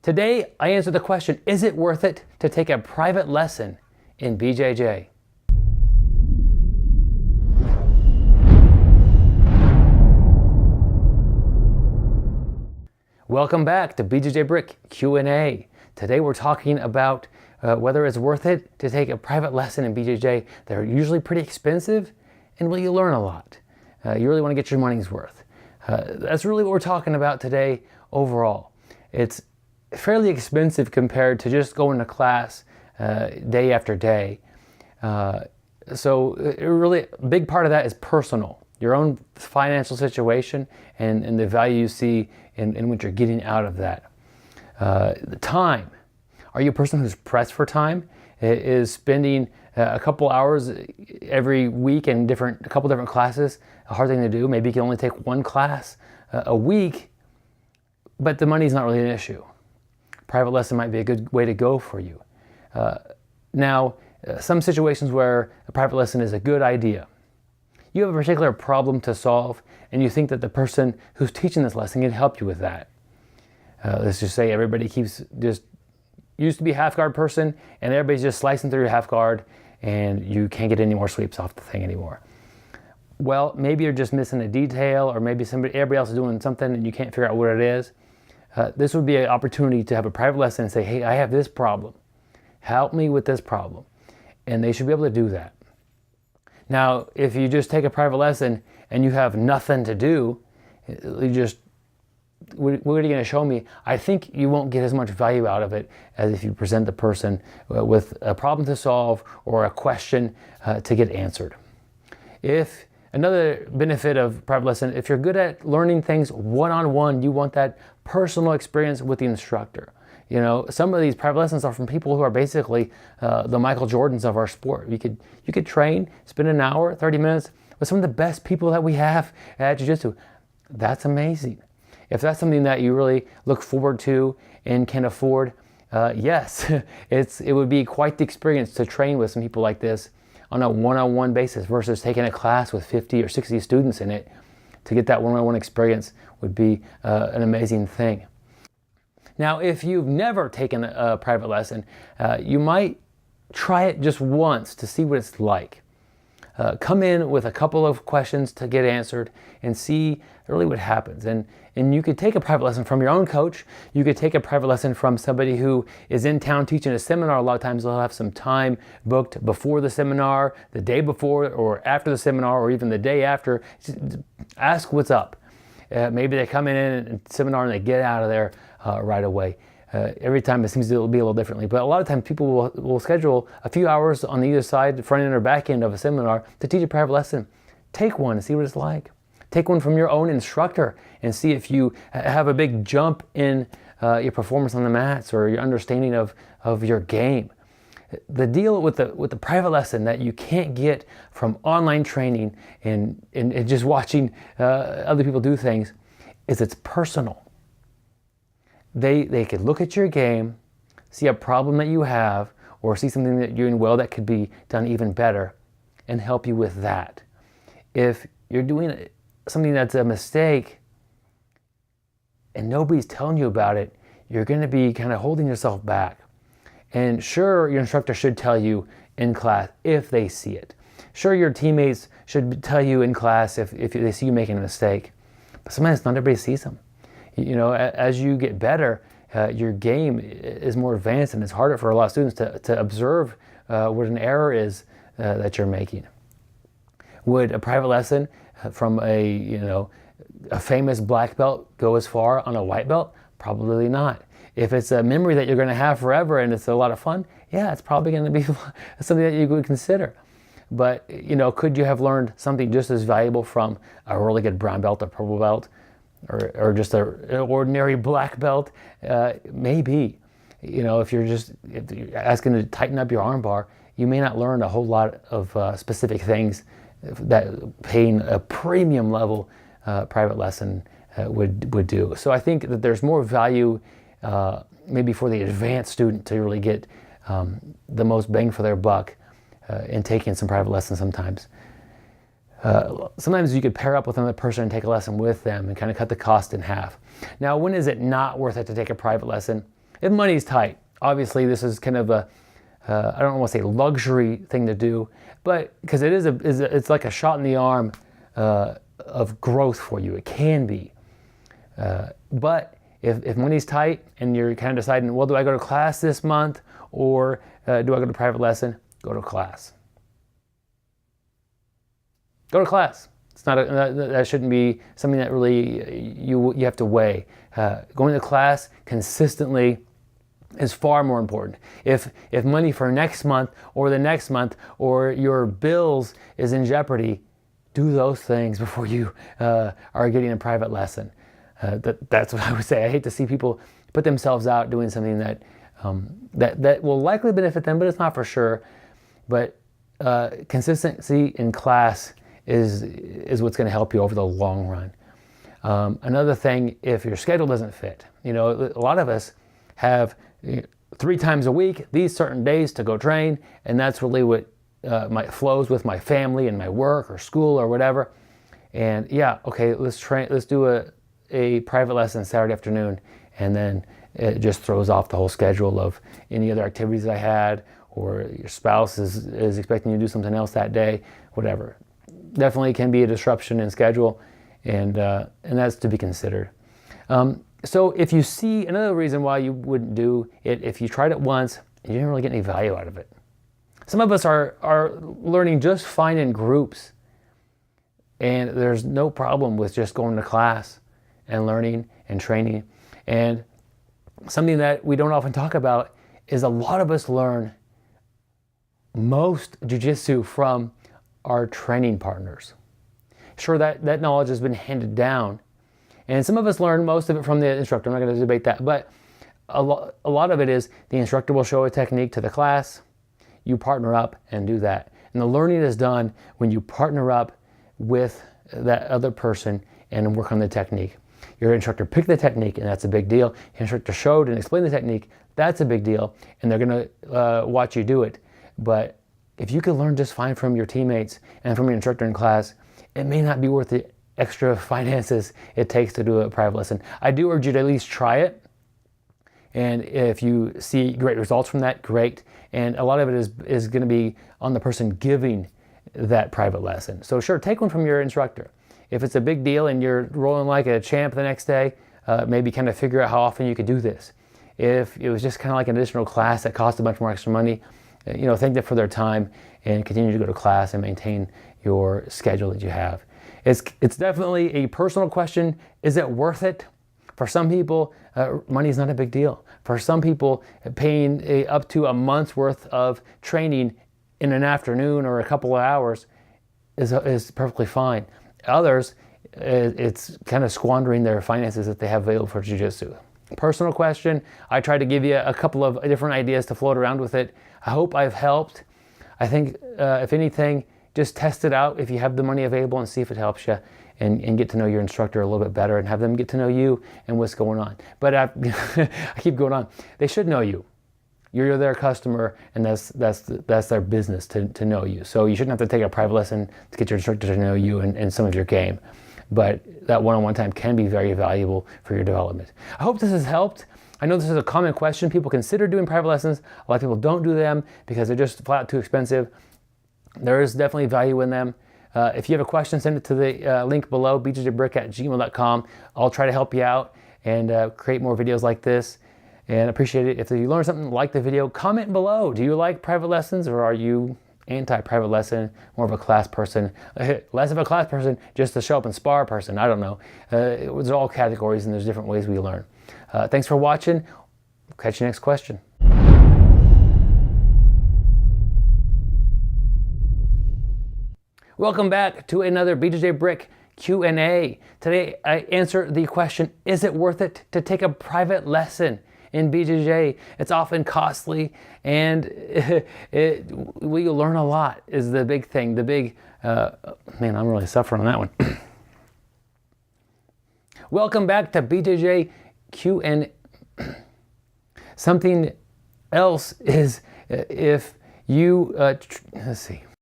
Today, I answer the question, is it worth it to take a private lesson in BJJ? Welcome back to BjjBrick Q&A. Today we're talking about whether it's worth it to take a private lesson in BJJ. They're usually pretty expensive, and will you learn a lot? You really want to get your money's worth. That's really what we're talking about today overall. It's fairly expensive compared to just going to class day after day. So really a big part of that is personal. Your own financial situation and the value you see in what you're getting out of that. The time. Are you a person who's pressed for time? Is spending a couple hours every week in a couple different classes a hard thing to do? Maybe you can only take one class a week, but the money's not really an issue. Private lesson might be a good way to go for you. Now, some situations where a private lesson is a good idea. You have a particular problem to solve, and you think that the person who's teaching this lesson can help you with that. Let's just say everybody used to be a half guard person, and everybody's just slicing through your half guard, and you can't get any more sweeps off the thing anymore. Well, maybe you're just missing a detail, or maybe everybody else is doing something and you can't figure out what it is. This would be an opportunity to have a private lesson and say, hey, I have this problem. Help me with this problem. And they should be able to do that. Now, if you just take a private lesson and you have nothing to do, what are you going to show me? I think you won't get as much value out of it as if you present the person with a problem to solve or a question to get answered. Another benefit of private lesson, if you're good at learning things one-on-one, you want that personal experience with the instructor. You know, some of these private lessons are from people who are basically the Michael Jordans of our sport. You could train, spend an hour, 30 minutes with some of the best people that we have at Jiu-Jitsu. That's amazing. If that's something that you really look forward to and can afford, yes, it would be quite the experience to train with some people like this on a one-on-one basis versus taking a class with 50 or 60 students in it. To get that one-on-one experience would be an amazing thing. Now, if you've never taken a private lesson, you might try it just once to see what it's like. Come in with a couple of questions to get answered and see really what happens. And you could take a private lesson from your own coach. You could take a private lesson from somebody who is in town teaching a seminar. A lot of times they'll have some time booked before the seminar, the day before or after the seminar, or even the day after. Just ask what's up. Maybe they come in a seminar and they get out of there right away. Every time it seems to be a little differently, but a lot of times people will schedule a few hours on either side, front end or back end of a seminar to teach a private lesson. Take one and see what it's like. Take one from your own instructor and see if you have a big jump in your performance on the mats or your understanding of your game. The deal with the private lesson that you can't get from online training and just watching other people do things is it's personal. They could look at your game, see a problem that you have, or see something that you're doing well that could be done even better, and help you with that. If you're doing something that's a mistake and nobody's telling you about it, you're going to be kind of holding yourself back. And sure, your instructor should tell you in class if they see it. Sure, your teammates should tell you in class if they see you making a mistake. But sometimes not everybody sees them. You know, as you get better, your game is more advanced, and it's harder for a lot of students to observe what an error is that you're making. Would a private lesson from a famous black belt go as far on a white belt? Probably not. If it's a memory that you're going to have forever and it's a lot of fun, yeah, it's probably going to be something that you would consider. But, could you have learned something just as valuable from a really good brown belt or purple belt? Or just an ordinary black belt? Maybe. If you're asking to tighten up your armbar, you may not learn a whole lot of specific things that paying a premium level private lesson would do. So I think that there's more value maybe for the advanced student to really get the most bang for their buck in taking some private lessons sometimes. Sometimes you could pair up with another person and take a lesson with them and kind of cut the cost in half. Now, when is it not worth it to take a private lesson? If money's tight, obviously this is kind of a, I don't want to say luxury thing to do, but because it's like a shot in the arm of growth for you. It can be. But if money's tight and you're kind of deciding, well, do I go to class this month or do I go to private lesson? Go to class. Go to class. It's not that shouldn't be something that really you have to weigh. Going to class consistently is far more important. If money for next month or the next month or your bills is in jeopardy, do those things before you are getting a private lesson. That's what I would say. I hate to see people put themselves out doing something that that will likely benefit them, but it's not for sure. But consistency in class is what's going to help you over the long run. Another thing, if your schedule doesn't fit, a lot of us have 3 times a week, these certain days to go train, and that's really what flows with my family and my work or school or whatever. And yeah, okay, let's do a private lesson Saturday afternoon, and then it just throws off the whole schedule of any other activities I had, or your spouse is expecting you to do something else that day, whatever. Definitely can be a disruption in schedule, and that's to be considered. So if you see another reason why you wouldn't do it, if you tried it once and you didn't really get any value out of it. Some of us are learning just fine in groups, and there's no problem with just going to class and learning and training. And something that we don't often talk about is a lot of us learn most jiu-jitsu from our training partners. Sure, that knowledge has been handed down, and some of us learn most of it from the instructor. I'm not going to debate that, but a lot of it is the instructor will show a technique to the class, you partner up and do that. And the learning is done when you partner up with that other person and work on the technique. Your instructor picked the technique, and that's a big deal. Your instructor showed and explained the technique, that's a big deal, and they're going to watch you do it. But if you can learn just fine from your teammates and from your instructor in class, it may not be worth the extra finances it takes to do a private lesson. I do urge you to at least try it. And if you see great results from that, great. And a lot of it is going to be on the person giving that private lesson. So sure, take one from your instructor. If it's a big deal and you're rolling like a champ the next day, maybe kind of figure out how often you could do this. If it was just kind of like an additional class that cost a bunch more extra money, thank them for their time and continue to go to class and maintain your schedule that you have. It's definitely a personal question. Is it worth it? For some people, money is not a big deal. For some people, paying up to a month's worth of training in an afternoon or a couple of hours is perfectly fine. Others, it's kind of squandering their finances that they have available for jiu-jitsu. Personal question. I tried to give you a couple of different ideas to float around with it. I hope I've helped. I think, if anything, just test it out if you have the money available and see if it helps you, and get to know your instructor a little bit better and have them get to know you and what's going on. But I keep going on. They should know you. You're their customer, and that's their business to know you. So you shouldn't have to take a private lesson to get your instructor to know you and some of your game. But that one-on-one time can be very valuable for your development. I hope this has helped. I know this is a common question. People consider doing private lessons. A lot of people don't do them because they're just flat out too expensive. There is definitely value in them. If you have a question, send it to the link below, BjjBrick@gmail.com. I'll try to help you out and create more videos like this. And appreciate it. If you learned something, like the video, comment below. Do you like private lessons, or are you anti-private lesson, more of a class person? Less of a class person, just to show up and spar person. I don't know. There's all categories, and there's different ways we learn. Thanks for watching. Catch you next question. Welcome back to another BjjBrick Q&A. Today I answer the question, is it worth it to take a private lesson in BJJ? It's often costly, and we learn a lot is the big thing. The big, man, I'm really suffering on that one. Welcome back to BJJ Q&A. Something else is if you, let's see.